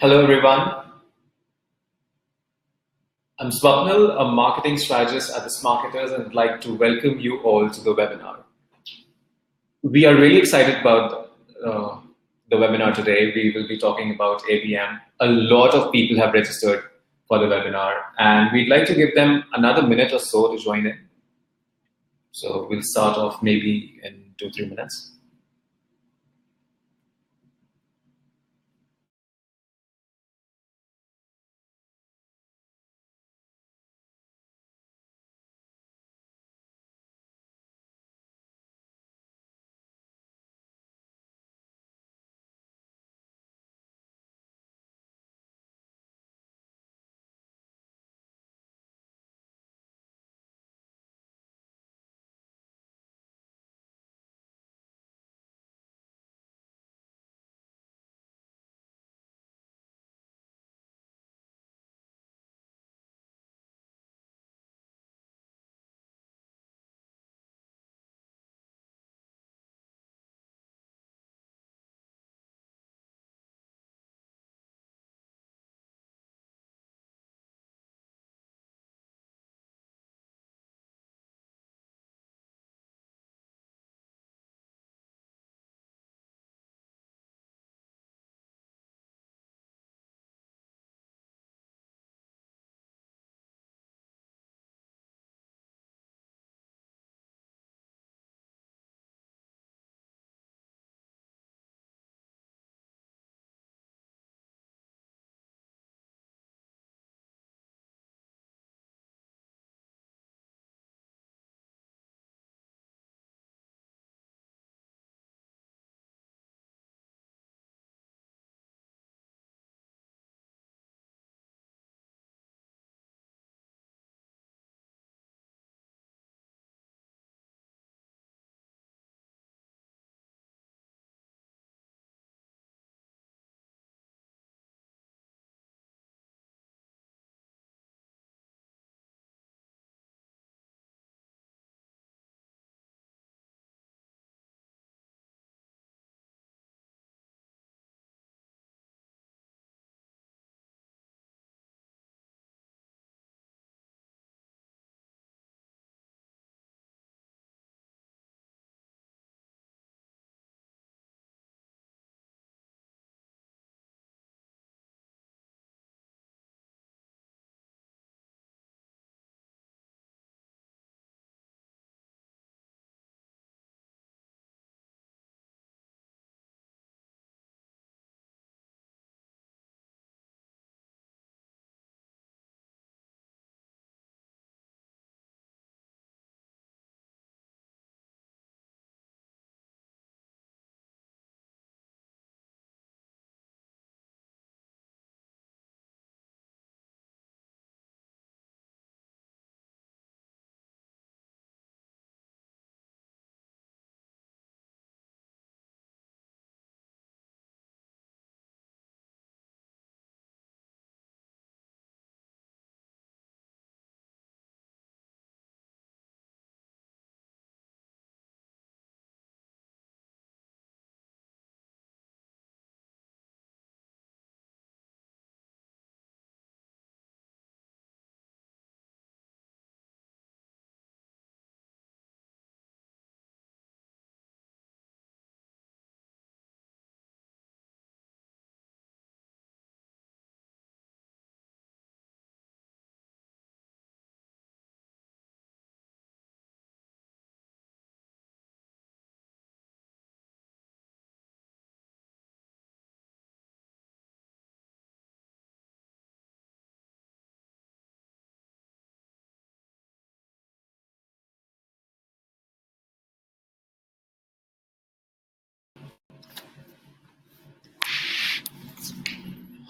Hello everyone, I'm Swapnil, a marketing strategist at The Marketers, and I'd like to welcome you all to the webinar. We are really excited about the webinar today. We will be talking about ABM. A lot of people have registered for the webinar, and we'd like to give them another minute or so to join in. So we'll start off maybe in 2-3 minutes.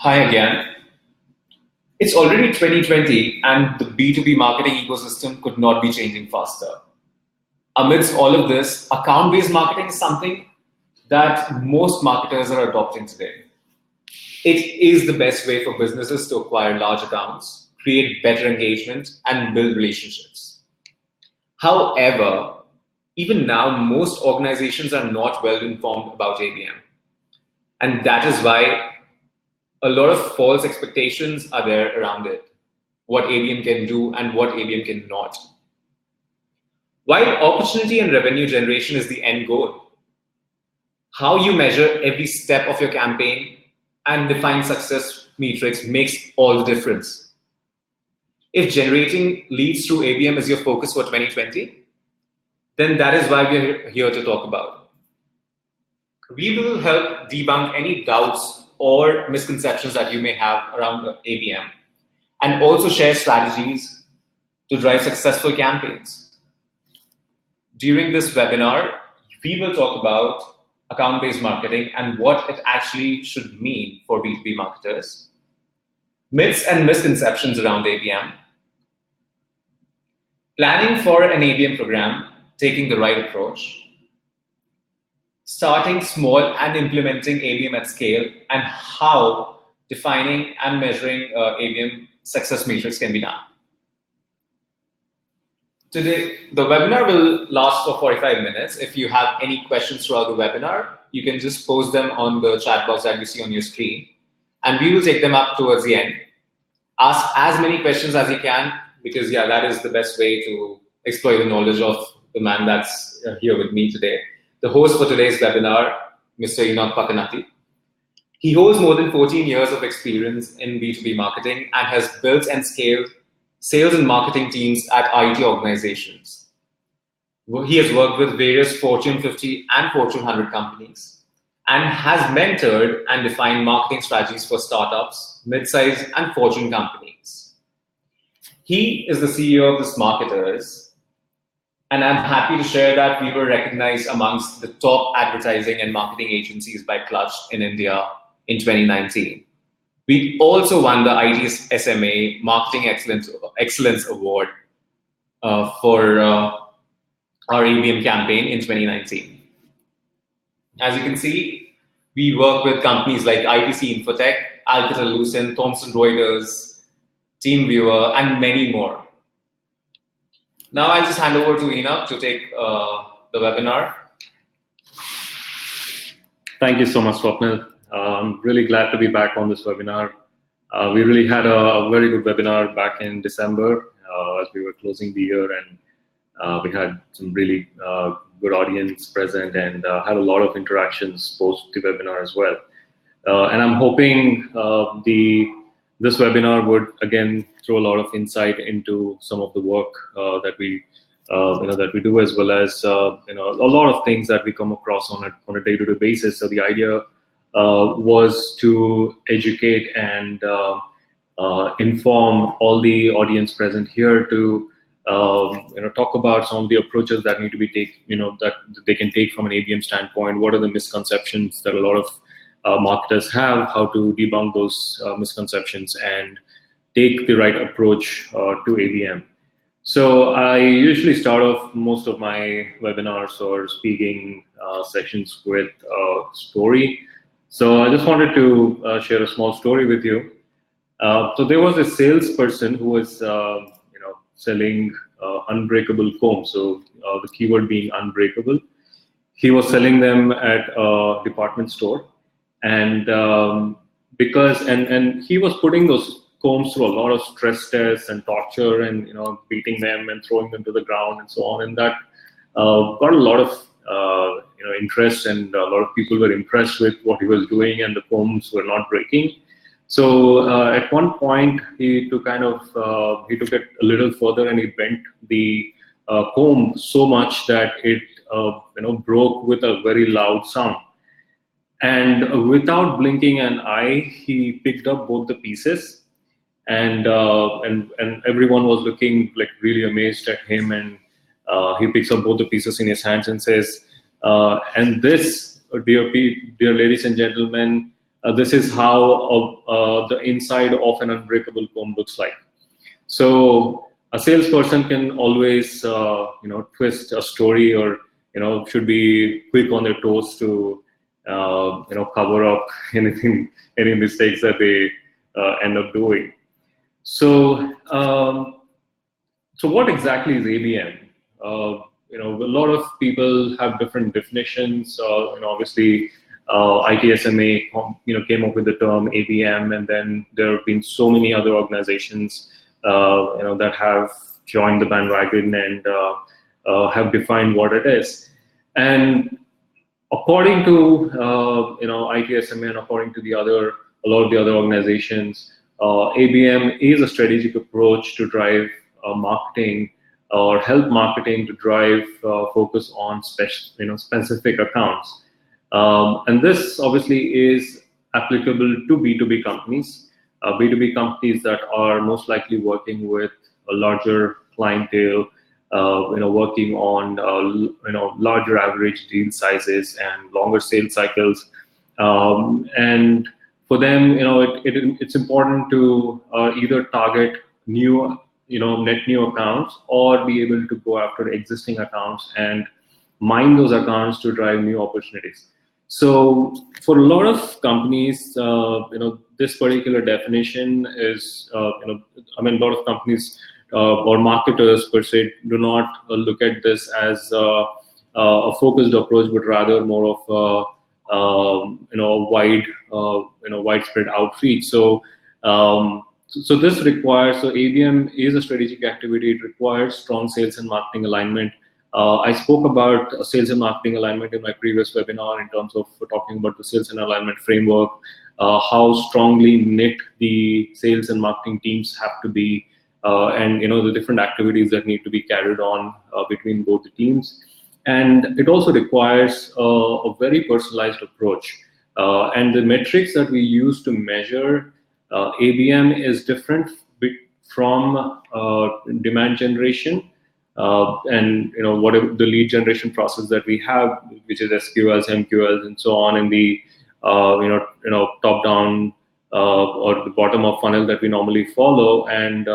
Hi again. It's already 2020 and the B2B marketing ecosystem could not be changing faster. Amidst all of this, account-based marketing is something that most marketers are adopting today. It is the best way for businesses to acquire large accounts, create better engagement, and build relationships. However, even now, most organizations are not well informed about ABM. And that is why A lot of false expectations are there around it, what ABM can do and what ABM cannot. While opportunity and revenue generation is the end goal, how you measure every step of your campaign and define success metrics makes all the difference. If generating leads through ABM is your focus for 2020, then that is why we're here to talk about. We will help debunk any doubts or misconceptions that you may have around ABM and also share strategies to drive successful campaigns. During this webinar, we will talk about account-based marketing and what it actually should mean for B2B marketers, myths and misconceptions around ABM, planning for an ABM program, taking the right approach, starting small and implementing ABM at scale, and how defining and measuring ABM success metrics can be done. Today, the webinar will last for 45 minutes. If you have any questions throughout the webinar, you can just post them on the chat box that you see on your screen, and we will take them up towards the end. Ask as many questions as you can, because that is the best way to exploit the knowledge of the man that's here with me today. The host for today's webinar, Mr. Enoch Pakanati. He holds more than 14 years of experience in B2B marketing and has built and scaled sales and marketing teams at IT organizations. He has worked with various Fortune 50 and Fortune 100 companies and has mentored and defined marketing strategies for startups, mid-sized and Fortune companies. He is the CEO of The Smarketers, and I'm happy to share that we were recognized amongst the top advertising and marketing agencies by Clutch in India in 2019. We also won the IT SMA Marketing Excellence Award for our ABM campaign in 2019. As you can see, we work with companies like ITC Infotech, Alcatel-Lucent, Thomson Reuters, TeamViewer, and many more. Now I'll just hand over to Enoch to take the webinar. Thank you so much, Swapnil. I'm really glad to be back on this webinar. We really had a very good webinar back in December as we were closing the year, and we had some really good audience present and had a lot of interactions post the webinar as well. And I'm hoping this webinar would again throw a lot of insight into some of the work that we do, as well as a lot of things that we come across on a day-to-day basis. So the idea was to educate and inform all the audience present here to talk about some of the approaches that need to be that they can take from an ABM standpoint. What are the misconceptions that a lot of marketers have, how to debunk those misconceptions and take the right approach to ABM. So I usually start off most of my webinars or speaking sessions with a story. So I just wanted to share a small story with you. So there was a salesperson who was selling unbreakable combs. So the keyword being unbreakable. He was selling them at a department store, and he was putting those combs through a lot of stress tests and torture, and beating them and throwing them to the ground and so on, and that got a lot of interest, and a lot of people were impressed with what he was doing, and the combs were not breaking. So at one point he took it a little further, and he bent the comb so much that it broke with a very loud sound. And without blinking an eye, he picked up both the pieces, and everyone was looking like really amazed at him. And he picks up both the pieces in his hands and says, "And this, dear ladies and gentlemen, this is how the inside of an unbreakable comb looks like." So a salesperson can always, twist a story, or should be quick on their toes to cover up any mistakes that they end up doing. So what exactly is ABM? A lot of people have different definitions. Obviously, ITSMA, came up with the term ABM, and then there have been so many other organizations, that have joined the bandwagon and have defined what it is. And according to ITSMA and according to a lot of the other organizations, ABM is a strategic approach to drive marketing or help marketing to drive focus on specific accounts. And this obviously is applicable to B2B companies, B2B companies that are most likely working with a larger clientele, working on larger average deal sizes and longer sales cycles, and for them, it's important to either target net new accounts, or be able to go after existing accounts and mine those accounts to drive new opportunities. So for a lot of companies, this particular definition is, a lot of companies or marketers per se do not look at this as a focused approach, but rather more of widespread outreach. So this requires, ABM is a strategic activity. It requires strong sales and marketing alignment. I spoke about sales and marketing alignment in my previous webinar in terms of talking about the sales and alignment framework, how strongly knit the sales and marketing teams have to be, and the different activities that need to be carried on between both the teams. And it also requires a very personalized approach. And the metrics that we use to measure ABM is different from demand generation. And whatever the lead generation process that we have, which is SQLs, MQLs, and so on, in the top down or the bottom of funnel that we normally follow, and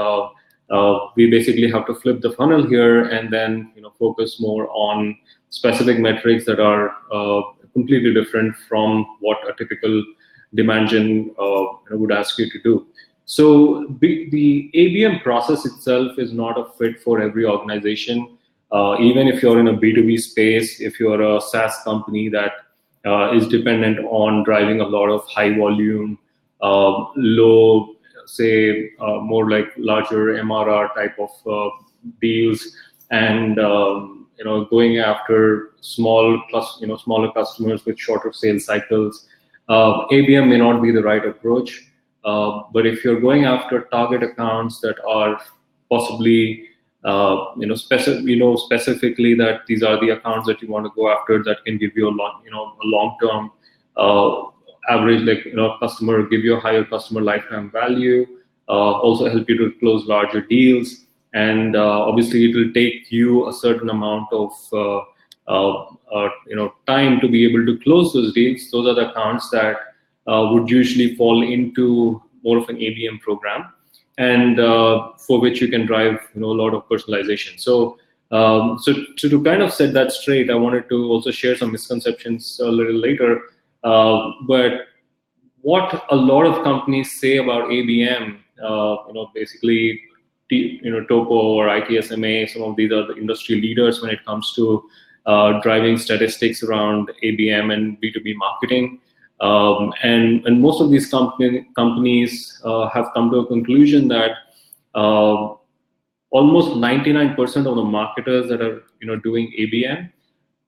we basically have to flip the funnel here and then focus more on specific metrics that are completely different from what a typical demand gen would ask you to do. So the ABM process itself is not a fit for every organization. Even if you're in a B2B space, if you're a SaaS company that is dependent on driving a lot of high volume, low, say, more like larger MRR type of deals, and going after smaller customers with shorter sales cycles, ABM may not be the right approach. But if you're going after target accounts that are possibly, specifically that these are the accounts that you want to go after that can give you a long-term average, customer, give you a higher customer lifetime value, also help you to close larger deals, and obviously it will take you a certain amount of time to be able to close those deals. Those are the accounts that would usually fall into more of an ABM program, and for which you can drive a lot of personalization. So to kind of set that straight, I wanted to also share some misconceptions a little later. But what a lot of companies say about ABM, basically, Topo or ITSMA, some of these are the industry leaders when it comes to driving statistics around ABM and B2B marketing. And most of these companies have come to a conclusion that almost 99% of the marketers that are doing ABM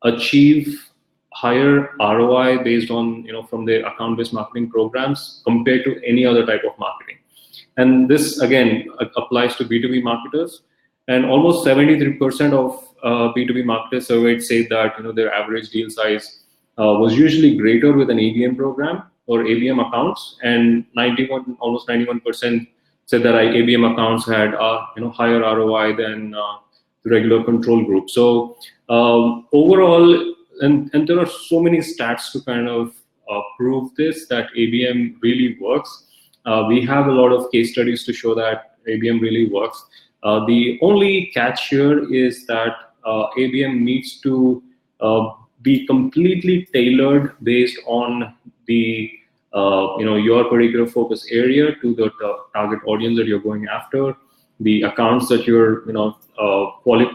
achieve higher ROI based on from their account-based marketing programs compared to any other type of marketing. And this again applies to B2B marketers, and almost 73% of B2B marketers surveyed say that their average deal size was usually greater with an ABM program or ABM accounts, and almost 91% said that ABM accounts had higher ROI than the regular control group. So overall, and there are so many stats to kind of prove this, that ABM really works. We have a lot of case studies to show that ABM really works. The only catch here is that ABM needs to be completely tailored based on the your particular focus area to the target audience that you're going after, the accounts that you're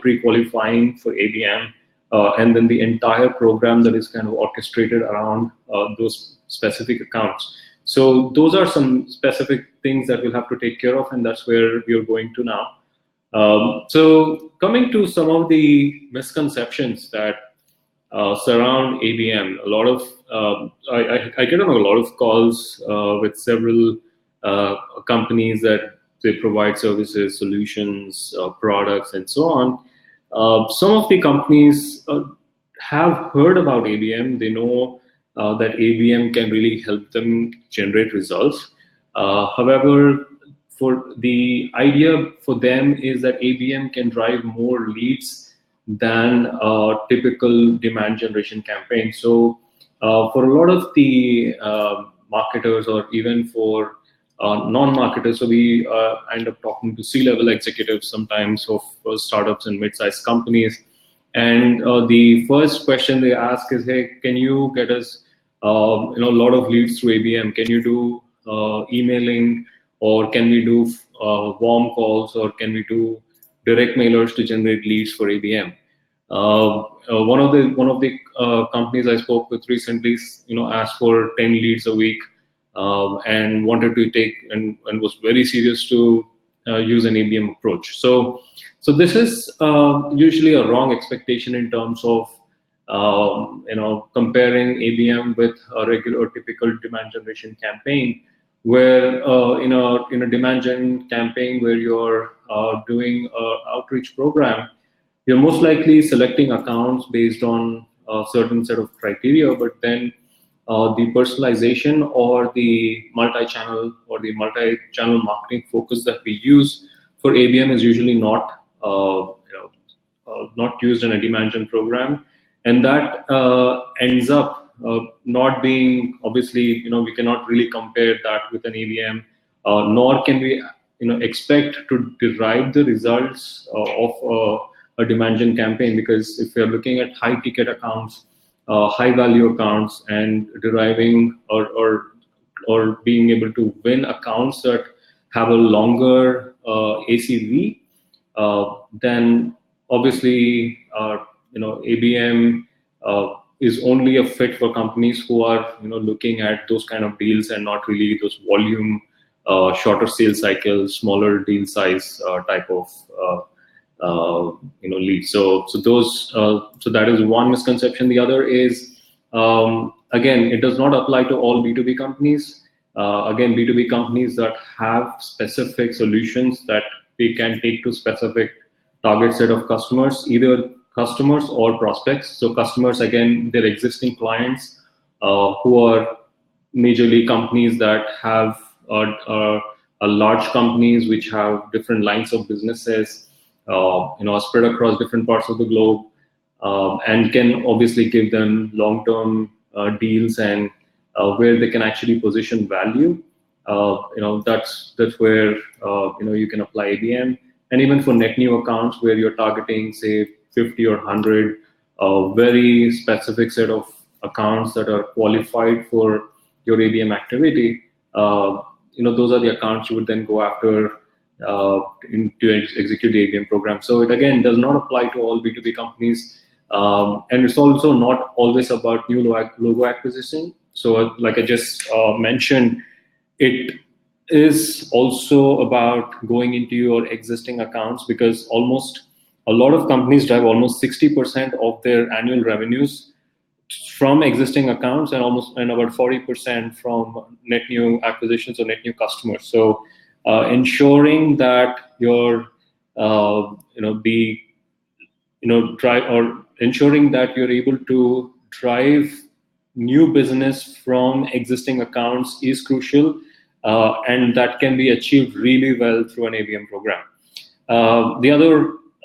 pre-qualifying for ABM, and then the entire program that is kind of orchestrated around those specific accounts. So those are some specific things that we'll have to take care of, and that's where we are going to now. So coming to some of the misconceptions that surround ABM, a lot of I get on a lot of calls with several companies that they provide services, solutions, products, and so on. Some of the companies have heard about ABM. They know that ABM can really help them generate results. However, for the idea for them is that ABM can drive more leads than a typical demand generation campaign. So for a lot of the marketers, or even for non-marketers, so we end up talking to C-level executives sometimes of startups and mid-sized companies. And the first question they ask is, hey, can you get us a lot of leads through ABM? Can you do emailing, or can we do warm calls, or can we do direct mailers to generate leads for ABM? One of the companies I spoke with recently, asked for 10 leads a week, and wanted to take and was very serious to use an ABM approach. So this is usually a wrong expectation in terms of comparing ABM with a regular or typical demand generation campaign, where in a demand gen campaign where you're doing an outreach program, you're most likely selecting accounts based on a certain set of criteria, but then the personalization or the multi-channel marketing focus that we use for ABM is usually not used in a demand gen program, and that ends up not being, obviously, we cannot really compare that with an ABM, nor can we expect to derive the results of a demand gen campaign, because if you're looking at high ticket accounts, high value accounts, and deriving or being able to win accounts that have a longer ACV, then obviously ABM is only a fit for companies who are looking at those kind of deals and not really those volume, shorter sales cycles, smaller deal size type of leads. So that is one misconception. The other is, again, it does not apply to all B2B companies. Again, B2B companies that have specific solutions that they can take to specific target set of customers, either customers or prospects. So customers, again, they're existing clients who are majorly companies that have large companies which have different lines of businesses, spread across different parts of the globe, and can obviously give them long-term deals and where they can actually position value. That's where you can apply ABM. And even for net new accounts where you're targeting, say, 50 or 100, very specific set of accounts that are qualified for your ABM activity, those are the accounts you would then go after to execute the ABM program. So it, again, does not apply to all B2B companies. And it's also not always about new logo acquisition. So like I just mentioned, it is also about going into your existing accounts, because a lot of companies drive almost 60% of their annual revenues from existing accounts, and about 40% from net new acquisitions or net new customers. So ensuring that ensuring that you're able to drive new business from existing accounts is crucial, and that can be achieved really well through an ABM program. The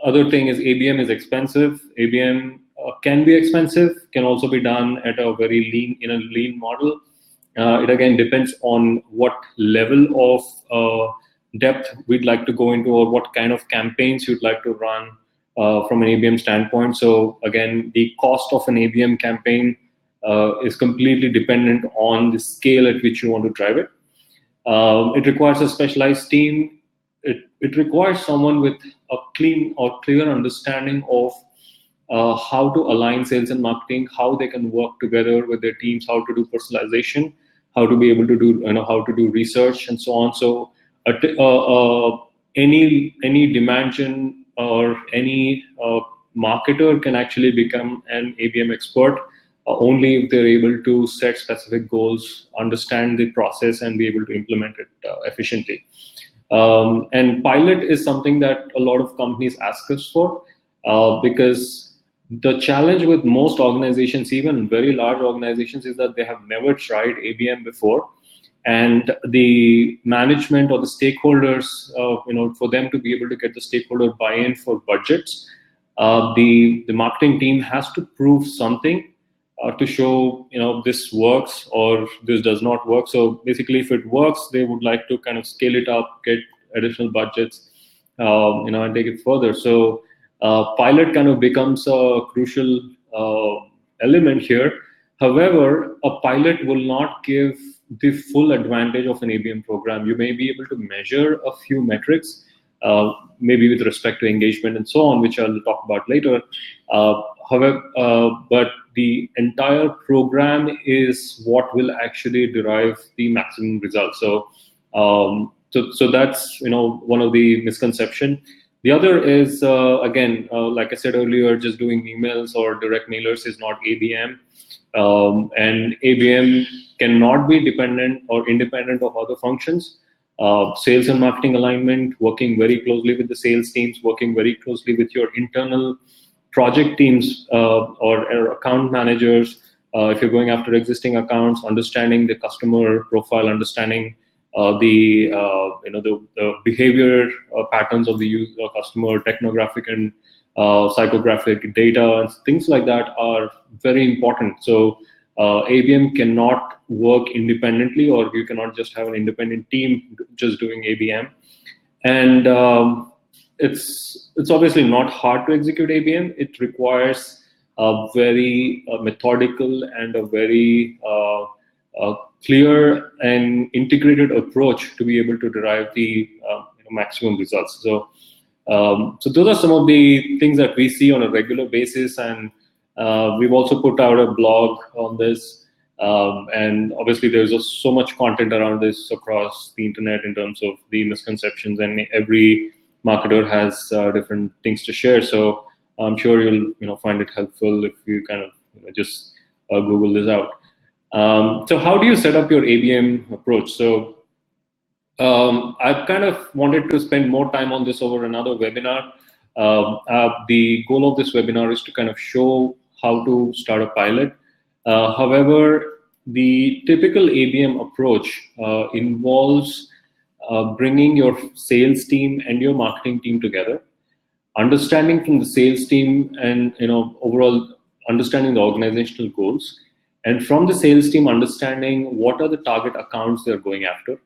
other thing is ABM is expensive. ABM can be expensive, can also be done at a very lean model. It again depends on what level of depth we'd like to go into, or what kind of campaigns you'd like to run from an ABM standpoint. So again, the cost of an ABM campaign is completely dependent on the scale at which you want to drive it. It requires a specialized team. It requires someone with a clear understanding of how to align sales and marketing, how they can work together with their teams, how to do personalization, how to be able to do, how to do research and so on. So any demand gen or any marketer can actually become an ABM expert only if they're able to set specific goals, understand the process, and be able to implement it efficiently. And pilot is something that a lot of companies ask us for, because the challenge with most organizations, even very large organizations, is that they have never tried ABM before. And the management or the stakeholders, for them to be able to get the stakeholder buy-in for budgets, the marketing team has to prove something to show, this works or this does not work. So basically, if it works, they would like to kind of scale it up, get additional budgets, and take it further. So pilot kind of becomes a crucial element here. However, a pilot will not give the full advantage of an ABM program. You may be able to measure a few metrics, maybe with respect to engagement and so on, which I'll talk about later. However, but the entire program is what will actually derive the maximum results. So, so that's one of the misconceptions. The other is again, like I said earlier, just doing emails or direct mailers is not ABM, and ABM cannot be dependent or independent of other functions. Sales and marketing alignment, working very closely with the sales teams, working very closely with your internal project teams or account managers. If you're going after existing accounts, understanding the customer profile, understanding the behavior patterns of the customer, technographic and psychographic data, and things like that are very important. So ABM cannot work independently, or you cannot just have an independent team just doing ABM. And it's obviously not hard to execute ABM. It requires a very methodical and a very clear and integrated approach to be able to derive the maximum results. So, so those are some of the things that we see on a regular basis, and we've also put out a blog on this. And obviously, there's just so much content around this across the internet in terms of the misconceptions, and every marketer has different things to share. So I'm sure you'll find it helpful if you kind of just Google this out. So how do you set up your ABM approach? So I've kind of wanted to spend more time on this over another webinar. The goal of this webinar is to kind of show how to start a pilot. However, the typical ABM approach involves bringing your sales team and your marketing team together, understanding from the sales team and overall understanding the organizational goals, and from the sales team understanding what are the target accounts they're going after.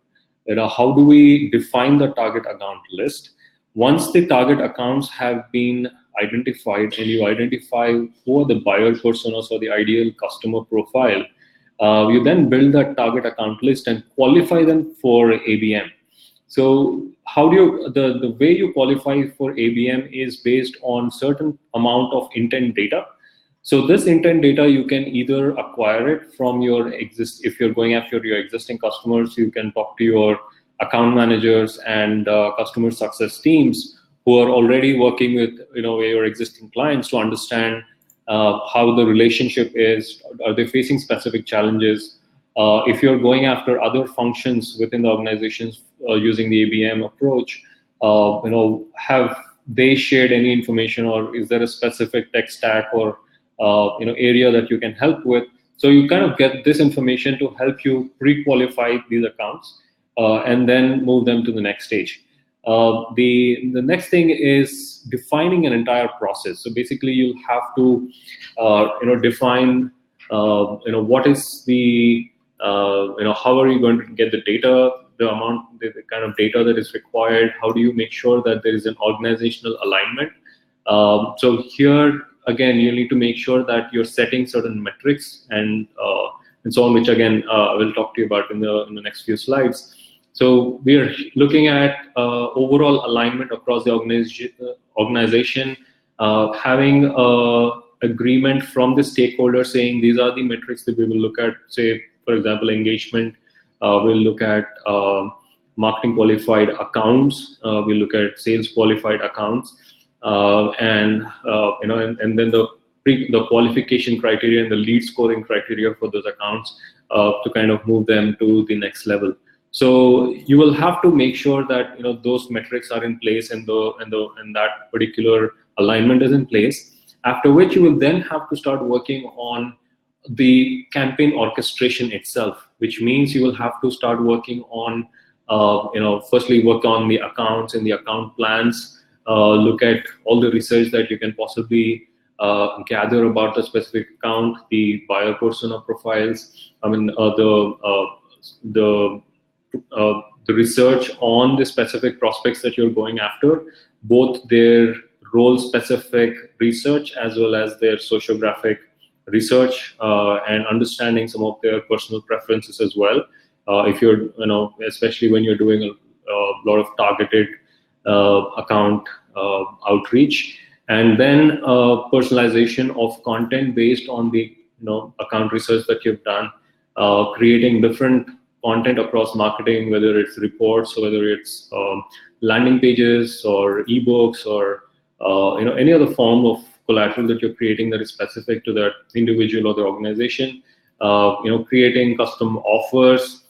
How do we define the target account list? Once the target accounts have been identified and you identify who are the buyer personas or the ideal customer profile, you then build that target account list and qualify them for ABM. So how do you, the way you qualify for ABM is based on certain amount of intent data. So this intent data, you can either acquire it from your if you're going after your existing customers, you can talk to your account managers and customer success teams who are already working with your existing clients to understand how the relationship is. Are they facing specific challenges? If you're going after other functions within the organizations using the ABM approach, have they shared any information, or is there a specific tech stack or area that you can help with? So you kind of get this information to help you pre-qualify these accounts and then move them to the next stage. The next thing is defining an entire process. So basically, you'll have to define what is the how are you going to get the data, the amount, the kind of data that is required. How do you make sure that there is an organizational alignment? So here again, you need to make sure that you're setting certain metrics and so on, which again I will talk to you about in the next few slides. So we are looking at overall alignment across the organization, having a agreement from the stakeholder saying these are the metrics that we will look at. Say, for example, engagement. We'll look at marketing qualified accounts. We'll look at sales qualified accounts, and then the qualification criteria and the lead scoring criteria for those accounts to kind of move them to the next level. So you will have to make sure that those metrics are in place and that particular alignment is in place. After which you will then have to start working on the campaign orchestration itself, which means you will have to start working on firstly work on the accounts and the account plans, look at all the research that you can possibly gather about the specific account, the buyer persona profiles. I mean, the research on the specific prospects that you're going after, both their role-specific research as well as their sociographic research, and understanding some of their personal preferences as well. If you're, especially when you're doing a lot of targeted account outreach, and then personalization of content based on the account research that you've done, creating different content across marketing, whether it's reports or whether it's landing pages or ebooks or any other form of collateral that you're creating that is specific to that individual or the organization. Creating custom offers.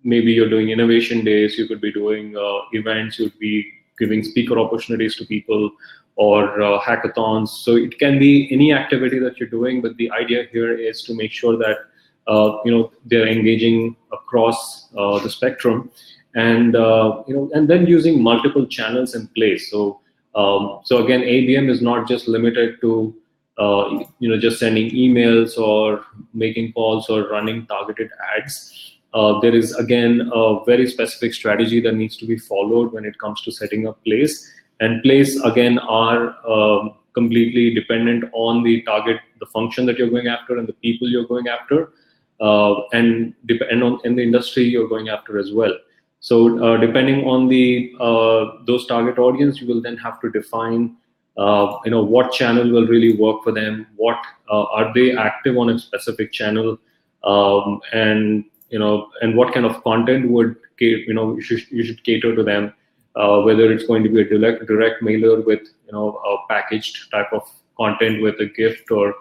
Maybe you're doing innovation days. You could be doing events. You'd be giving speaker opportunities to people, or hackathons. So it can be any activity that you're doing, but the idea here is to make sure that they're engaging across the spectrum, and then using multiple channels in place. So again, ABM is not just limited to just sending emails or making calls or running targeted ads. There is again a very specific strategy that needs to be followed when it comes to setting up plays. And plays again are completely dependent on the target, the function that you're going after, and the people you're going after, and depend on in the industry you're going after as well. So depending on the those target audience, you will then have to define what channel will really work for them. What are they active on a specific channel, and what kind of content would you should cater to them. Whether it's going to be a direct mailer with a packaged type of content with a gift, or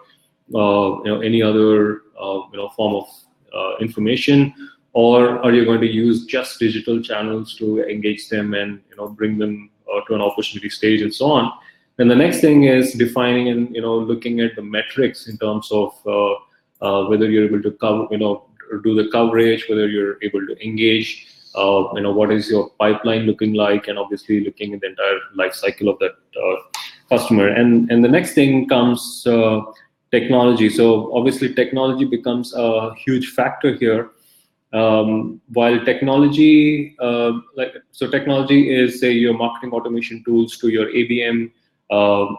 any other form of information, or are you going to use just digital channels to engage them and bring them to an opportunity stage and so on. And the next thing is defining and looking at the metrics in terms of whether you're able to cover do the coverage, whether you're able to engage, what is your pipeline looking like, and obviously looking at the entire life cycle of that customer. And the next thing comes technology. So obviously technology becomes a huge factor here. While technology, technology is, say, your marketing automation tools to your ABM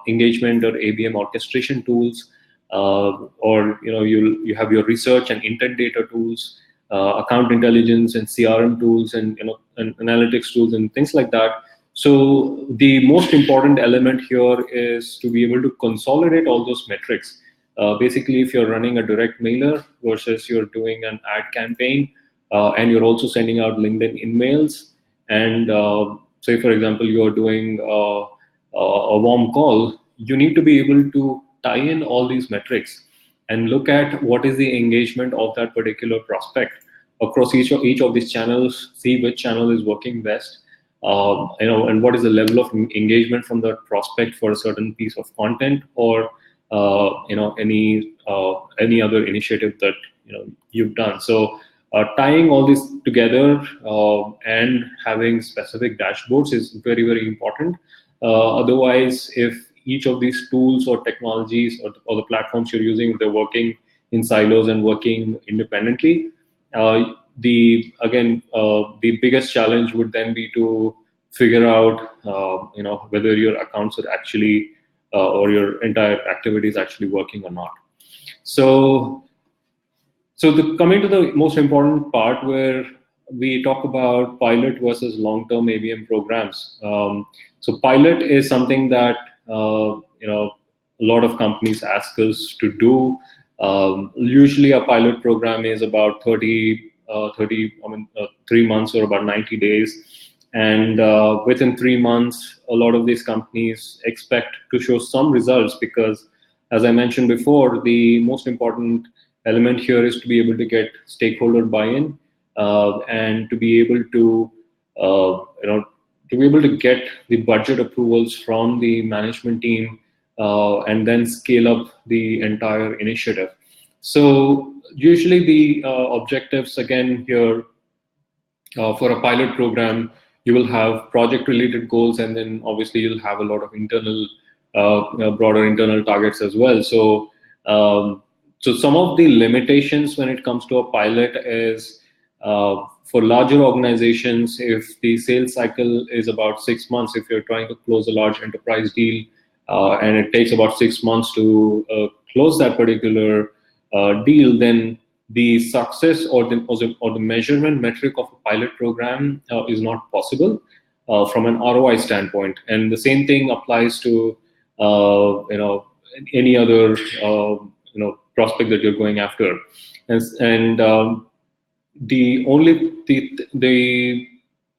engagement or ABM orchestration tools, or you have your research and intent data tools, account intelligence and CRM tools, and and analytics tools and things like that. So the most important element here is to be able to consolidate all those metrics. Basically, if you're running a direct mailer versus you're doing an ad campaign, and you're also sending out LinkedIn emails, and say, for example, you're doing a warm call, you need to be able to tie in all these metrics and look at what is the engagement of that particular prospect across each of these channels, see which channel is working best, and what is the level of engagement from the prospect for a certain piece of content, or any other initiative that you've done. So tying all this together and having specific dashboards is very, very important. Otherwise, if each of these tools or technologies or the platforms you're using, they're working in silos and working independently, the biggest challenge would then be to figure out whether your accounts are actually or your entire activity is actually working or not. So coming to the most important part, where we talk about pilot versus long-term ABM programs. So pilot is something that a lot of companies ask us to do. Usually a pilot program is about 3 months or about 90 days. And within 3 months, a lot of these companies expect to show some results because, as I mentioned before, the most important element here is to be able to get stakeholder buy-in and to be able to, to be able to get the budget approvals from the management team and then scale up the entire initiative. So usually the objectives again here for a pilot program, you will have project-related goals, and then obviously you'll have a lot of internal, broader internal targets as well. So, so some of the limitations when it comes to a pilot is for larger organizations, if the sales cycle is about 6 months, if you're trying to close a large enterprise deal, and it takes about 6 months to close that particular deal, then the success or the measurement metric of a pilot program is not possible from an ROI standpoint. And the same thing applies to any other prospect that you're going after. And the only the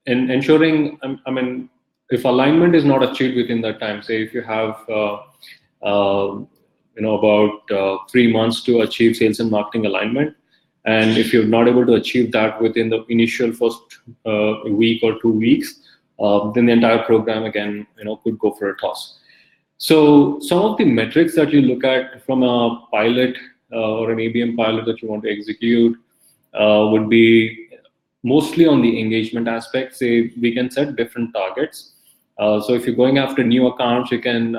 ensuring, I mean, if alignment is not achieved within that time, say if you have about 3 months to achieve sales and marketing alignment, and if you're not able to achieve that within the initial first week or 2 weeks, then the entire program again could go for a toss. So some of the metrics that you look at from a pilot or an ABM pilot that you want to execute would be mostly on the engagement aspect. Say we can set different targets. So if you're going after new accounts, you can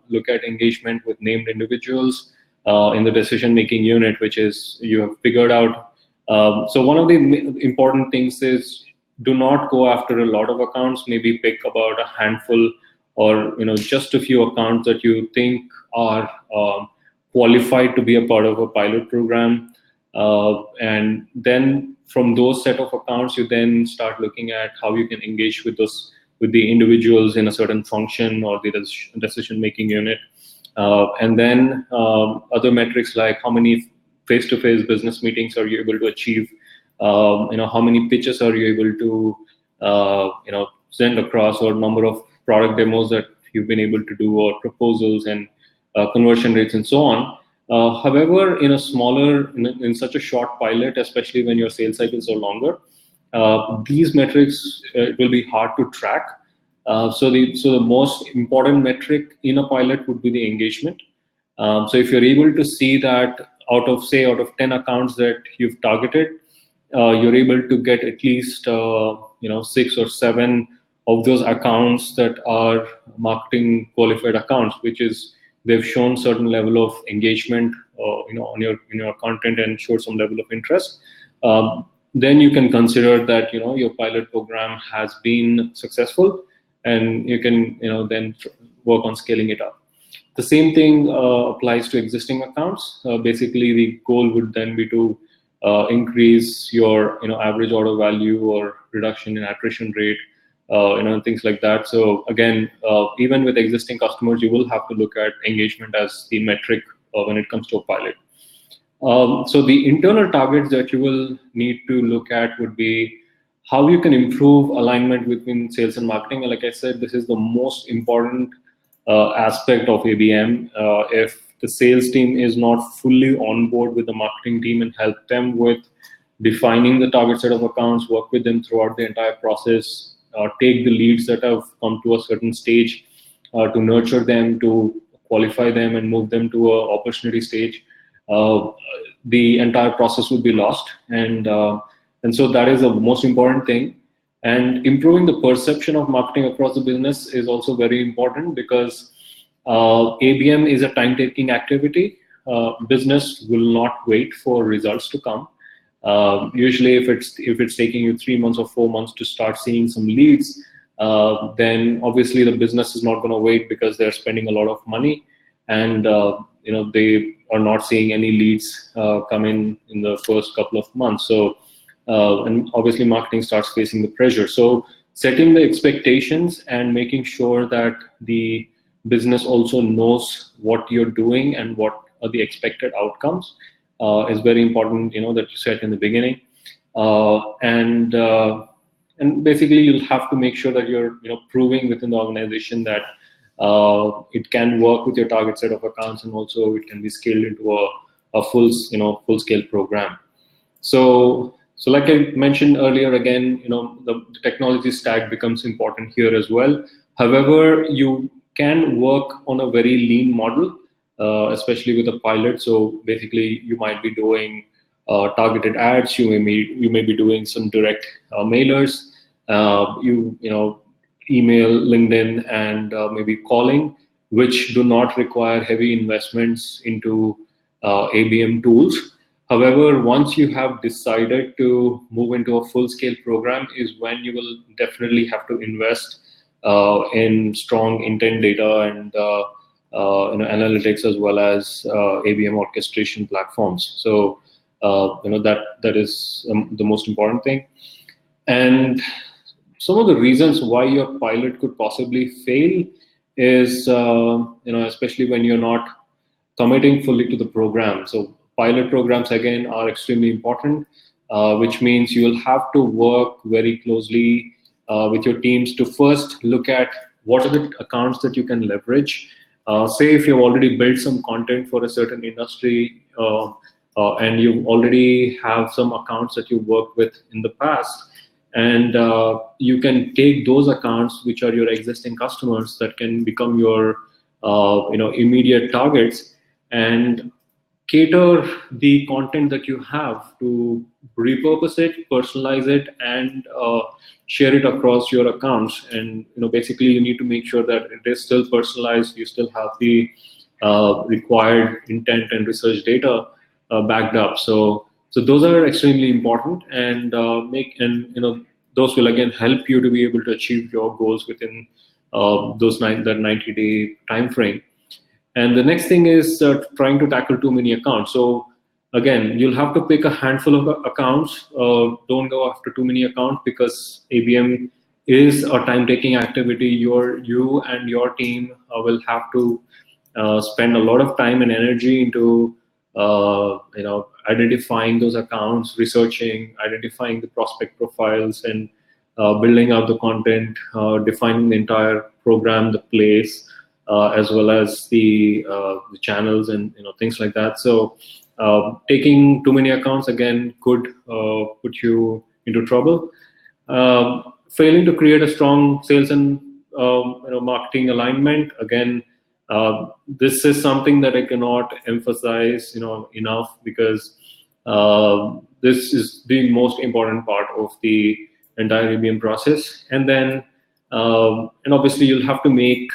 look at engagement with named individuals in the decision-making unit, which is you have figured out. So one of the important things is do not go after a lot of accounts. Maybe pick about a handful or just a few accounts that you think are qualified to be a part of a pilot program, and then from those set of accounts, you then start looking at how you can engage with the individuals in a certain function or the decision-making unit. And then other metrics like how many face-to-face business meetings are you able to achieve? How many pitches are you able to send across, or number of product demos that you've been able to do, or proposals and conversion rates and so on. However, in such a short pilot, especially when your sales cycles are longer, these metrics will be hard to track. So the most important metric in a pilot would be the engagement. So if you're able to see that out of 10 accounts that you've targeted, you're able to get at least 6 or 7 of those accounts that are marketing qualified accounts, which is they've shown certain level of engagement on your content and showed some level of interest. Then you can consider that your pilot program has been successful, and you can then work on scaling it up. The same thing applies to existing accounts. Basically, the goal would then be to increase your average order value or reduction in attrition rate, things like that. So again, even with existing customers, you will have to look at engagement as the metric when it comes to a pilot. So the internal targets that you will need to look at would be how you can improve alignment between sales and marketing. And like I said, this is the most important aspect of ABM. If the sales team is not fully on board with the marketing team and help them with defining the target set of accounts, work with them throughout the entire process, take the leads that have come to a certain stage to nurture them, to qualify them and move them to an opportunity stage, the entire process would be lost. And so that is the most important thing. And improving the perception of marketing across the business is also very important, because ABM is a time-taking activity. Business will not wait for results to come. Usually, if it's taking you 3 months or 4 months to start seeing some leads, then obviously the business is not going to wait, because they're spending a lot of money, and they are not seeing any leads come in the first couple of months. So, and obviously marketing starts facing the pressure. So setting the expectations and making sure that the business also knows what you're doing and what are the expected outcomes is very important, that you said in the beginning. And basically you'll have to make sure that you're proving within the organization that it can work with your target set of accounts, and also it can be scaled into a full scale program. So like I mentioned earlier, again, the technology stack becomes important here as well. However, you can work on a very lean model, especially with a pilot. So basically you might be doing targeted ads, you may be doing some direct mailers, email, LinkedIn, and maybe calling, which do not require heavy investments into ABM tools. However, once you have decided to move into a full-scale program is when you will definitely have to invest in strong intent data and analytics, as well as ABM orchestration platforms. So that is the most important thing. And some of the reasons why your pilot could possibly fail is especially when you're not committing fully to the program. So pilot programs again are extremely important, which means you will have to work very closely with your teams to first look at what are the accounts that you can leverage. Say if you've already built some content for a certain industry, and you already have some accounts that you worked with in the past, and you can take those accounts which are your existing customers that can become your immediate targets, and cater the content that you have to repurpose it, personalize it, and share it across your accounts. And basically you need to make sure that it is still personalized, you still have the required intent and research data backed up. So those are extremely important, and those will again help you to be able to achieve your goals within that 90-day time frame. And the next thing is trying to tackle too many accounts. So again, you'll have to pick a handful of accounts. Don't go after too many accounts, because ABM is a time-taking activity. You and your team will have to spend a lot of time and energy into identifying those accounts, researching, identifying the prospect profiles, and building out the content, defining the entire program, the place, as well as the channels and things like that. So taking too many accounts again could put you into trouble. Failing to create a strong sales and marketing alignment, again, this is something that I cannot emphasize enough, because this is the most important part of the entire ABM process. And then and obviously you'll have to make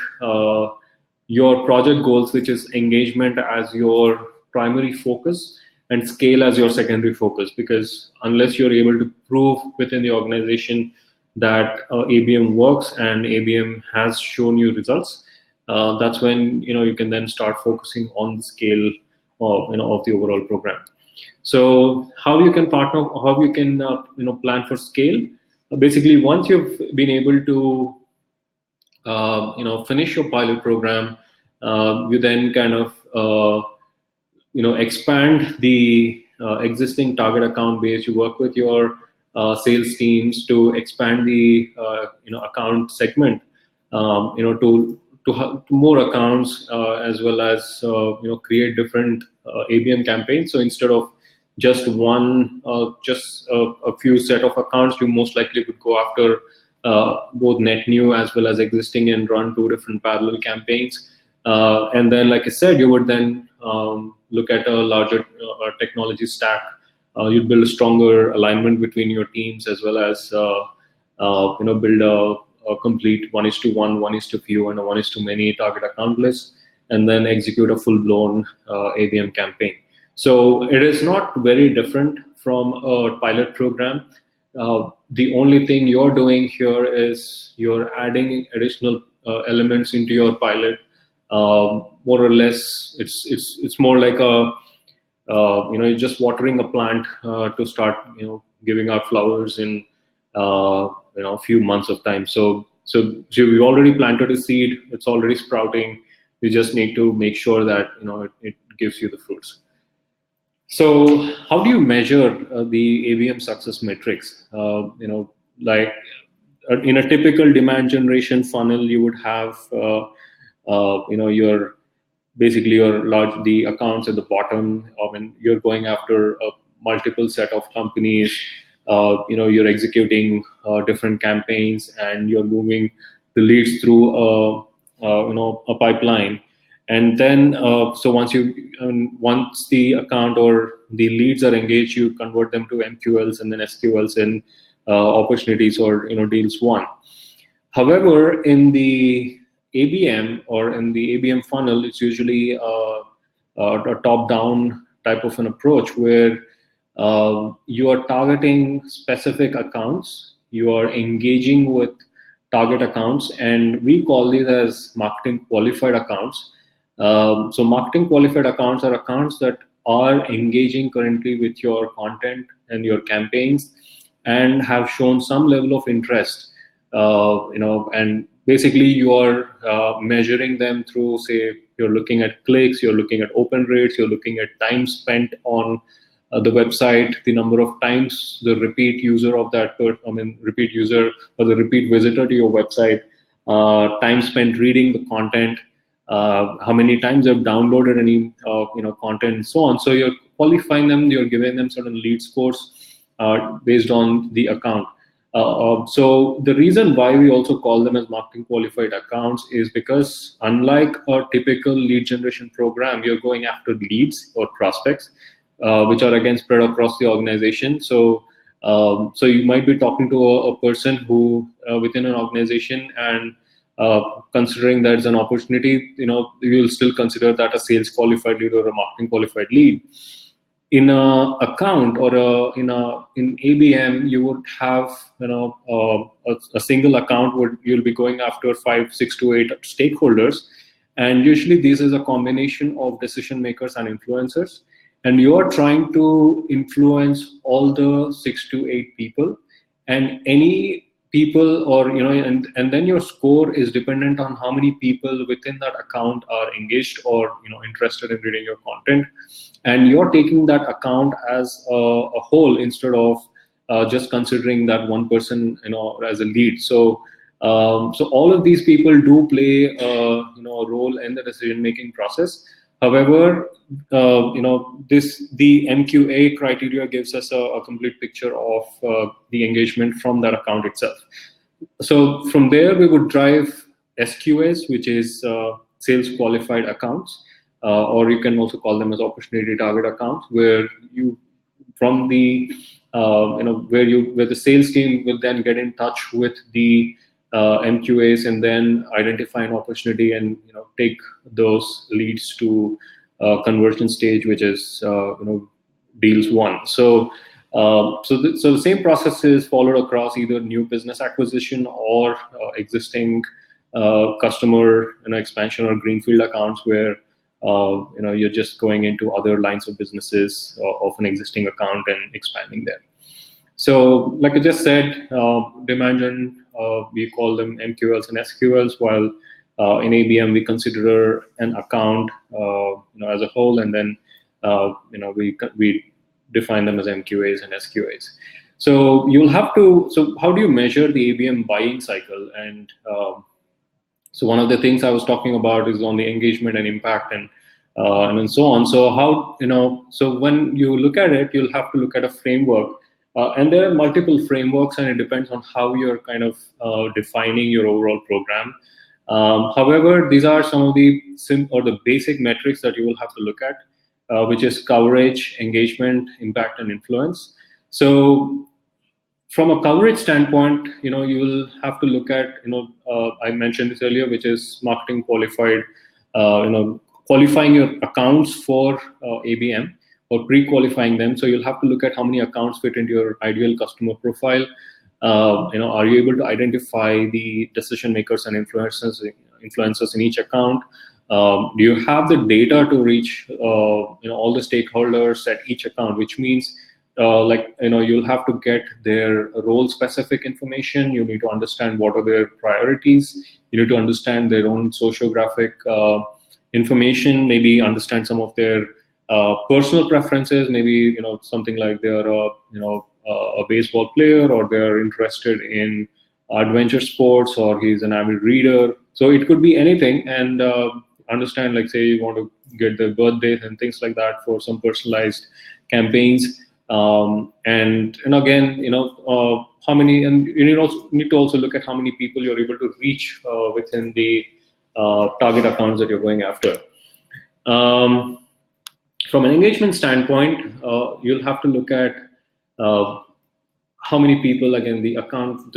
your project goals, which is engagement, as your primary focus and scale as your secondary focus, because unless you're able to prove within the organization that ABM works and ABM has shown you results, that's when you can then start focusing on the scale of the overall program. So how you can partner, how you can plan for scale. Basically, once you've been able to finish your pilot program, you then kind of expand the existing target account base. You work with your sales teams to expand the account segment to more accounts, as well as create different ABM campaigns. So instead of just one, just a few set of accounts, you most likely would go after both net new as well as existing, and run 2 different parallel campaigns. And then, like I said, you would then look at a larger technology stack. You'd build a stronger alignment between your teams, as well as build a complete 1:1, 1:few, and a 1:many target account list, and then execute a full-blown ABM campaign. So it is not very different from a pilot program. The only thing you're doing here is you're adding additional elements into your pilot. More or less, it's more like you're just watering a plant to start giving out flowers in a few months of time. So So we already planted a seed, it's already sprouting. You just need to make sure that it gives you the fruits. So how do you measure the ABM success metrics? Like in a typical demand generation funnel, you would have your basically your the accounts at the bottom. When you're going after a multiple set of companies, you're executing different campaigns, and you're moving the leads through a pipeline. And then so once the account or the leads are engaged, you convert them to MQLs and then SQLs and opportunities or deals won. However, in the ABM or in the ABM funnel, it's usually a top-down type of an approach where you are targeting specific accounts, you are engaging with target accounts, and we call these as marketing qualified accounts. So marketing qualified accounts are accounts that are engaging currently with your content and your campaigns and have shown some level of interest. And basically you are measuring them through, say, you're looking at clicks, you're looking at open rates, you're looking at time spent on the website, the number of times the repeat user of that, repeat user or the repeat visitor to your website, time spent reading the content, how many times they've downloaded any content, and so on. So you're qualifying them, you're giving them certain lead scores based on the account. So the reason why we also call them as marketing qualified accounts is because unlike a typical lead generation program, you're going after leads or prospects, which are again spread across the organization. So you might be talking to a person who within an organization, and considering that as an opportunity, you'll still consider that a sales qualified lead or a marketing qualified lead. In a account or in ABM, you would have a single account where you'll be going after 5, 6 to 8 stakeholders, and usually this is a combination of decision makers and influencers, and you are trying to influence all the 6 to 8 people, and any people or and then your score is dependent on how many people within that account are engaged or interested in reading your content, and you're taking that account as a whole instead of just considering that one person as a lead. So all of these people do play a role in the decision making process. However, the MQA criteria gives us a complete picture of the engagement from that account itself. So from there, we would drive SQAs, which is sales qualified accounts, or you can also call them as opportunity target accounts, where you from the where the sales team will then get in touch with the MQAs and then identify an opportunity and take those leads to conversion stage, which is deals won. So the same process is followed across either new business acquisition or existing customer expansion or greenfield accounts, where you're just going into other lines of businesses of an existing account and expanding there. So like I just said, demand gen, we call them MQLs and SQLs, while in ABM we consider an account as a whole, and then we define them as MQAs and SQAs. So you'll have to. So how do you measure the ABM buying cycle? And so one of the things I was talking about is on the engagement and impact and so on. So how so when you look at it, you'll have to look at a framework. And there are multiple frameworks, and it depends on how you're kind of defining your overall program. However, these are some of the basic metrics that you will have to look at, which is coverage, engagement, impact, and influence. So from a coverage standpoint, you will have to look at, I mentioned this earlier, which is marketing qualified, qualifying your accounts for ABM, or pre-qualifying them. So you'll have to look at how many accounts fit into your ideal customer profile. Are you able to identify the decision makers and influencers in each account? Do you have the data to reach all the stakeholders at each account? Which means you'll have to get their role specific information. You need to understand what are their priorities. You need to understand their own sociographic information, maybe understand some of their personal preferences, maybe something like they're a baseball player, or they're interested in adventure sports, or he's an avid reader. So it could be anything. And understand, like, say you want to get their birthdays and things like that for some personalized campaigns. And again, how many, and you need to also look at how many people you're able to reach within the target accounts that you're going after. From an engagement standpoint, you'll have to look at how many people, again, the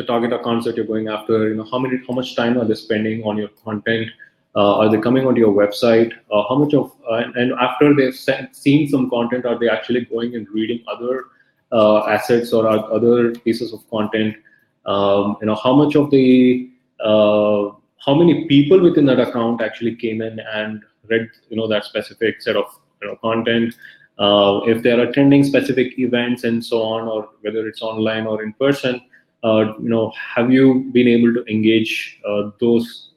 target accounts that you're going after, how much time are they spending on your content? Are they coming onto your website? How much of, and after they've seen some content, are they actually going and reading other assets or other pieces of content? How much of the, how many people within that account actually came in and read, that specific set of content? If they're attending specific events and so on, or whether it's online or in person, have you been able to engage those,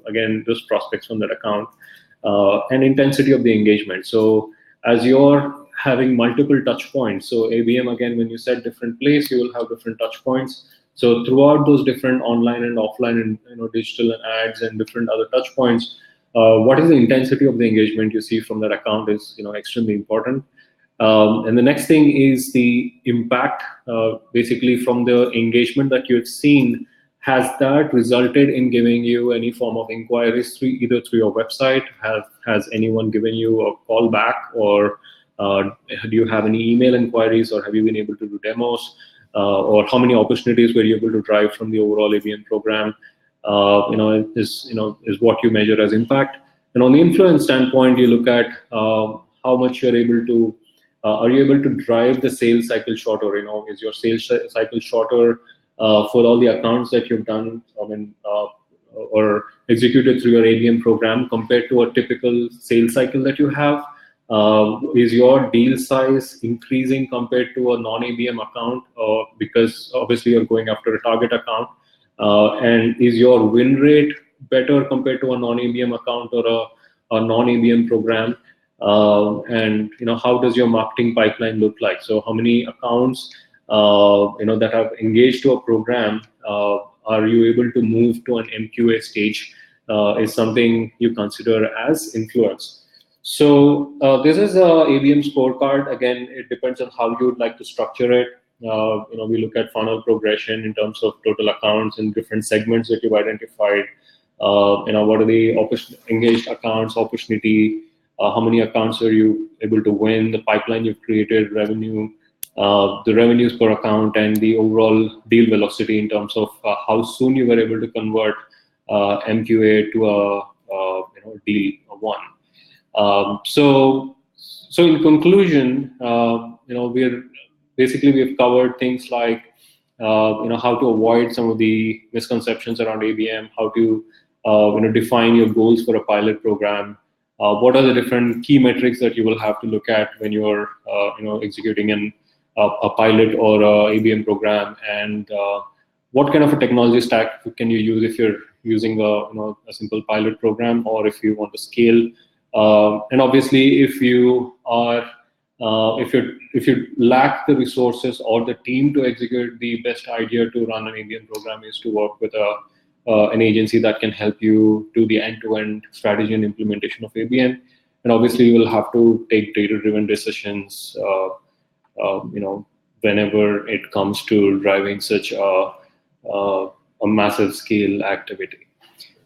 again, those prospects from that account, and intensity of the engagement. So as you're having multiple touch points, so ABM, again, when you set different place, you will have different touch points. So throughout those different online and offline and digital and ads and different other touch points, what is the intensity of the engagement you see from that account is extremely important. And the next thing is the impact, basically from the engagement that you've seen. Has that resulted in giving you any form of inquiries either through your website? Has anyone given you a call back, or do you have any email inquiries, or have you been able to do demos, or how many opportunities were you able to drive from the overall ABM program? Is what you measure as impact. And on the influence standpoint, you look at how much you're able to. Are you able to drive the sales cycle shorter? Is your sales cycle shorter for all the accounts that you've done, or executed through your ABM program compared to a typical sales cycle that you have? Is your deal size increasing compared to a non-ABM account, because obviously you're going after a target account? And is your win rate better compared to a non-ABM account or a non-ABM program? And how does your marketing pipeline look like? So how many accounts that have engaged to a program are you able to move to an MQA stage? Is something you consider as influence. So this is a ABM scorecard. Again, it depends on how you would like to structure it. We look at funnel progression in terms of total accounts in different segments that you've identified. What are the engaged accounts, opportunity, how many accounts are you able to win, the pipeline you've created, revenue, the revenues per account, and the overall deal velocity in terms of how soon you were able to convert MQA to a deal one. So in conclusion, we've covered things like how to avoid some of the misconceptions around ABM, how to define your goals for a pilot program, what are the different key metrics that you will have to look at when you're executing a pilot or a ABM program, and what kind of a technology stack can you use if you're using a simple pilot program, or if you want to scale. And obviously, if you are if you lack the resources or the team to execute, the best idea to run an ABM program is to work with an agency that can help you do the end-to-end strategy and implementation of ABM. And obviously, you will have to take data-driven decisions, whenever it comes to driving such a massive scale activity.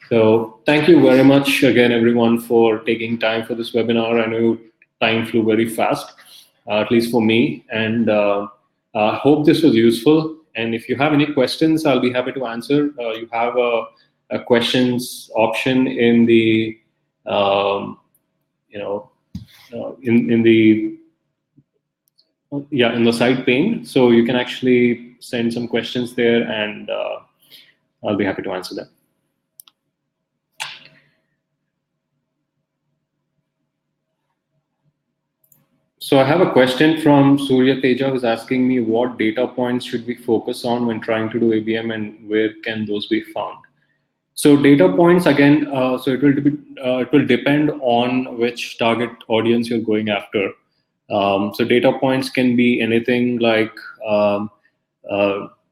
So thank you very much again, everyone, for taking time for this webinar. I know time flew very fast, at least for me, and I hope this was useful. And if you have any questions, I'll be happy to answer. You have a questions option in the in the side pane, so you can actually send some questions there, and I'll be happy to answer them. So I have a question from Surya Teja, who's asking me what data points should we focus on when trying to do ABM and where can those be found? So data points again, so it will depend on which target audience you're going after. So data points can be anything like,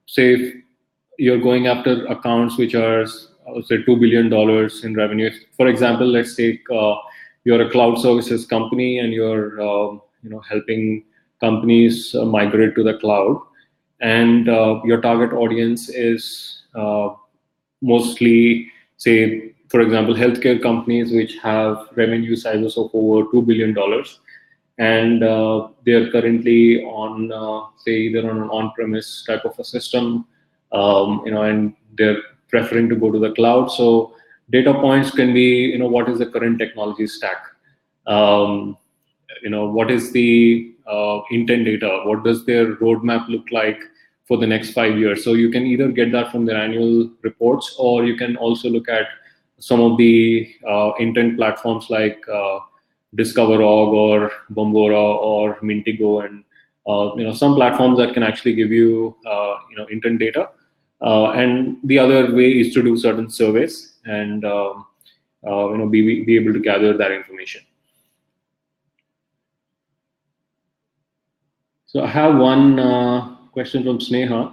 say, if you're going after accounts which are, say, $2 billion in revenue. For example, let's take you're a cloud services company and you're helping companies migrate to the cloud, and your target audience is mostly, say, for example, healthcare companies which have revenue sizes of over $2 billion, and they're currently on, say, either on an on-premise type of a system, and they're preferring to go to the cloud. So data points can be, what is the current technology stack? Um, what is the intent data? What does their roadmap look like for the next 5 years? So you can either get that from their annual reports, or you can also look at some of the intent platforms like Discover.org or Bombora or Mintigo, and some platforms that can actually give you intent data. And the other way is to do certain surveys and be able to gather that information. So I have one question from Sneha.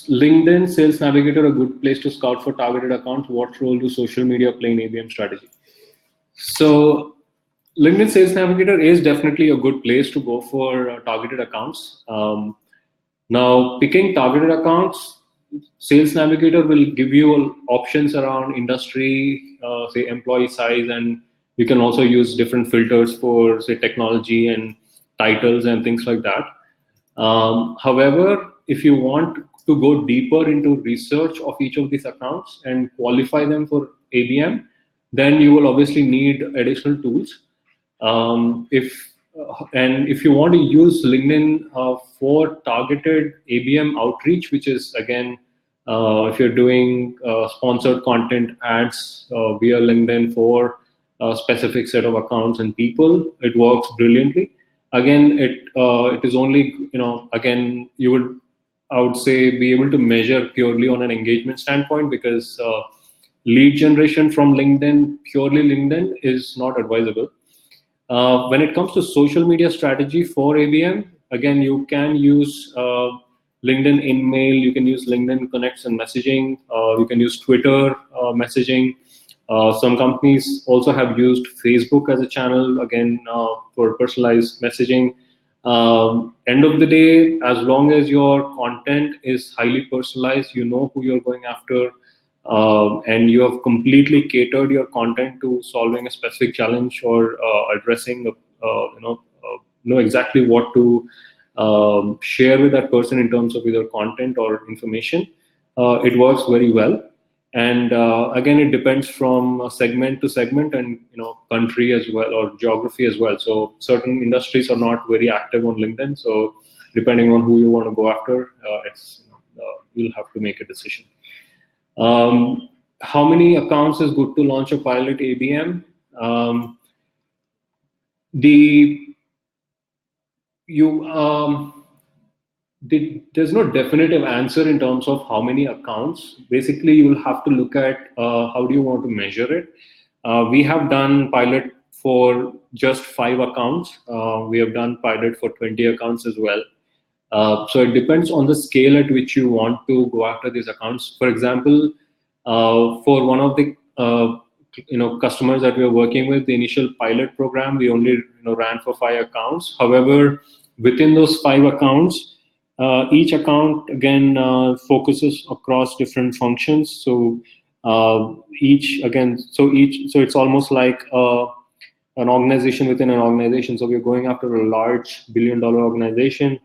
LinkedIn Sales Navigator a good place to scout for targeted accounts? What role do social media play in ABM strategy? So LinkedIn Sales Navigator is definitely a good place to go for targeted accounts. Now, picking targeted accounts, Sales Navigator will give you options around industry, say employee size, and you can also use different filters for, say, technology and titles and things like that. However, if you want to go deeper into research of each of these accounts and qualify them for ABM, then you will obviously need additional tools. If you want to use LinkedIn for targeted ABM outreach, which is again, if you're doing sponsored content ads via LinkedIn for a specific set of accounts and people, it works brilliantly. Again, it is only, again, you would, I would say, be able to measure purely on an engagement standpoint, because lead generation from LinkedIn, purely LinkedIn, is not advisable. When it comes to social media strategy for ABM, again, you can use LinkedIn InMail, you can use LinkedIn Connects and messaging, you can use Twitter messaging. Some companies also have used Facebook as a channel, again, for personalized messaging. End of the day, as long as your content is highly personalized, you know who you're going after, and you have completely catered your content to solving a specific challenge or addressing, know exactly what to share with that person in terms of either content or information, it works very well. And again, it depends from segment to segment and country as well, or geography as well. So certain industries are not very active on LinkedIn. So depending on who you want to go after, you'll have to make a decision. How many accounts is good to launch a pilot ABM? There's no definitive answer in terms of how many accounts. Basically, you will have to look at how do you want to measure it. We have done pilot for just 5 accounts. We have done pilot for 20 accounts as well. So it depends on the scale at which you want to go after these accounts. For example, for one of the customers that we are working with, the initial pilot program, we only ran for 5 accounts. However, within those 5 accounts, each account again focuses across different functions. So it's almost like an organization within an organization. So we're going after a large billion-dollar organization,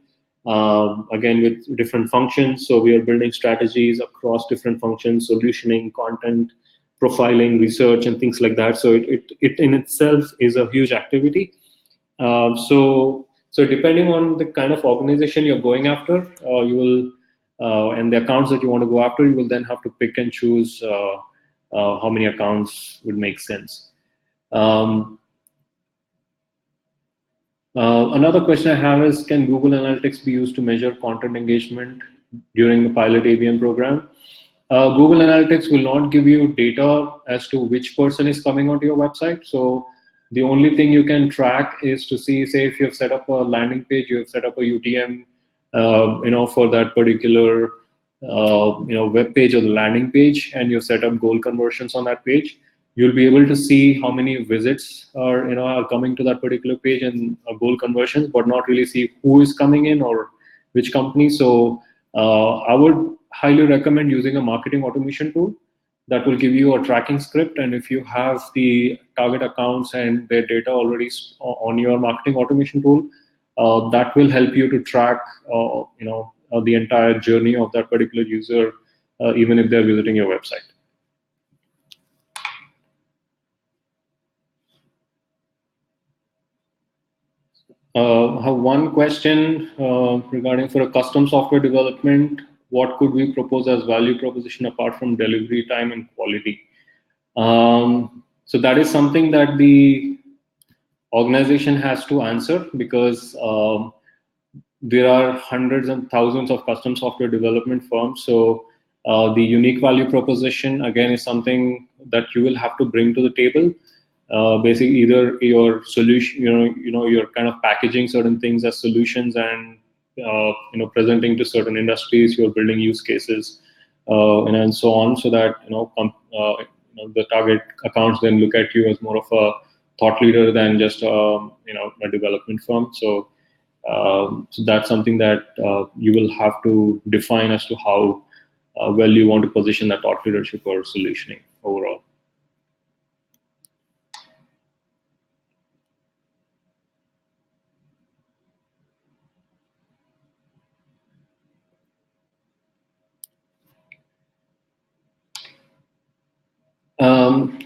again with different functions. So we are building strategies across different functions, solutioning, content, profiling, research, and things like that. So it in itself is a huge activity. So depending on the kind of organization you're going after, you will, and the accounts that you want to go after, you will then have to pick and choose how many accounts would make sense. Another question I have is, can Google Analytics be used to measure content engagement during the pilot ABM program? Google Analytics will not give you data as to which person is coming onto your website. So the only thing you can track is to see, say, if you have set up a landing page, you have set up a UTM, for that particular, web page or the landing page, and you've set up goal conversions on that page. You'll be able to see how many visits are coming to that particular page and goal conversions, but not really see who is coming in or which company. So I would highly recommend using a marketing automation tool that will give you a tracking script. And if you have the target accounts and their data already on your marketing automation tool, that will help you to track, the entire journey of that particular user, even if they're visiting your website. I have one question regarding for a custom software development. What could we propose as value proposition apart from delivery time and quality? So that is something that the organization has to answer, because there are hundreds and thousands of custom software development firms. So the unique value proposition, again, is something that you will have to bring to the table. Basically, either your solution, you're kind of packaging certain things as solutions and presenting to certain industries. You're building use cases, and so on, so that the target accounts then look at you as more of a thought leader than just a development firm. So that's something that you will have to define as to how well you want to position that thought leadership or solutioning overall.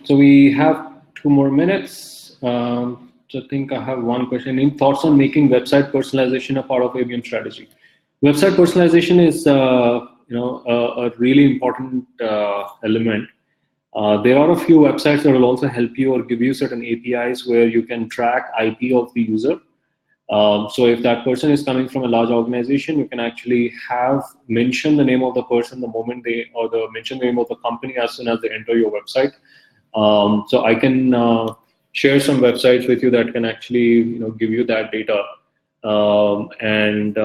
So we have 2 more minutes. So I think I have one question. Any thoughts on making website personalization a part of ABM strategy? Website personalization is a really important element. There are a few websites that will also help you or give you certain APIs where you can track IP of the user. So if that person is coming from a large organization, you can actually mention the name of the person the moment mention the name of the company as soon as they enter your website. So I can share some websites with you that can actually give you that data, and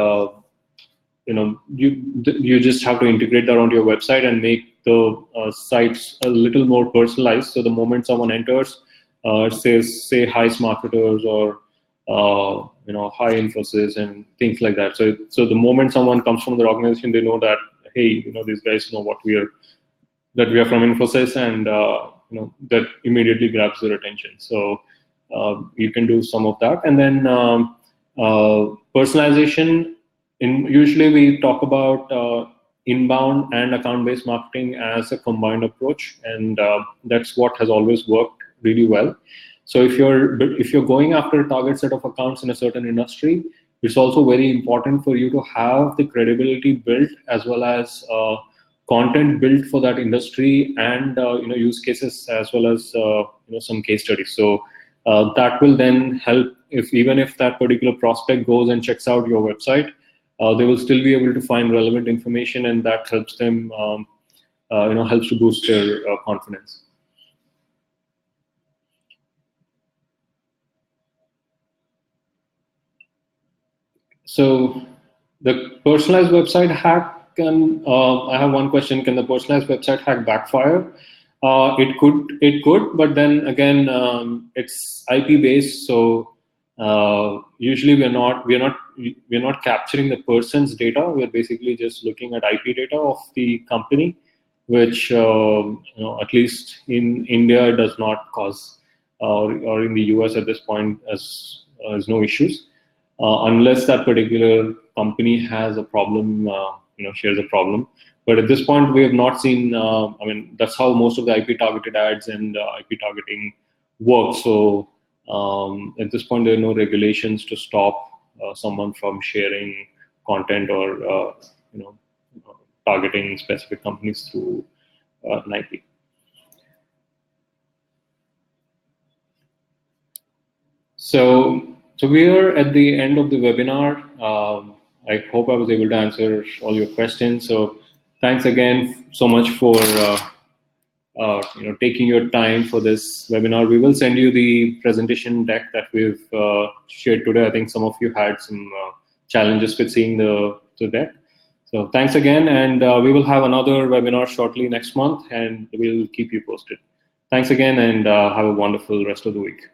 you just have to integrate that onto your website and make the sites a little more personalized. So the moment someone enters, say hi marketers or high emphasis and things like that. So the moment someone comes from the organization, they know that, hey, these guys know that we are from Infosys, and that immediately grabs their attention. So you can do some of that, and then personalization. Usually we talk about inbound and account-based marketing as a combined approach, and that's what has always worked really well. So if you're going after a target set of accounts in a certain industry, it's also very important for you to have the credibility built as well as content built for that industry, and use cases as well as some case studies. So that will then help even if that particular prospect goes and checks out your website, they will still be able to find relevant information, and that helps them helps to boost their confidence. So the personalized website hack I have one question. Can the personalized website hack backfire? It could, but then again, it's IP based. So usually we're not capturing the person's data. We're basically just looking at IP data of the company, which at least in India does not cause, or in the US at this point as no issues. Unless that particular company has a problem, shares a problem. But at this point, we have not seen. That's how most of the IP targeted ads and IP targeting work. So at this point, there are no regulations to stop someone from sharing content or targeting specific companies through an IP. So So we are at the end of the webinar. I hope I was able to answer all your questions. So thanks again so much for taking your time for this webinar. We will send you the presentation deck that we've shared today. I think some of you had some challenges with seeing the deck. So thanks again, and we will have another webinar shortly next month, and we'll keep you posted. Thanks again, and have a wonderful rest of the week.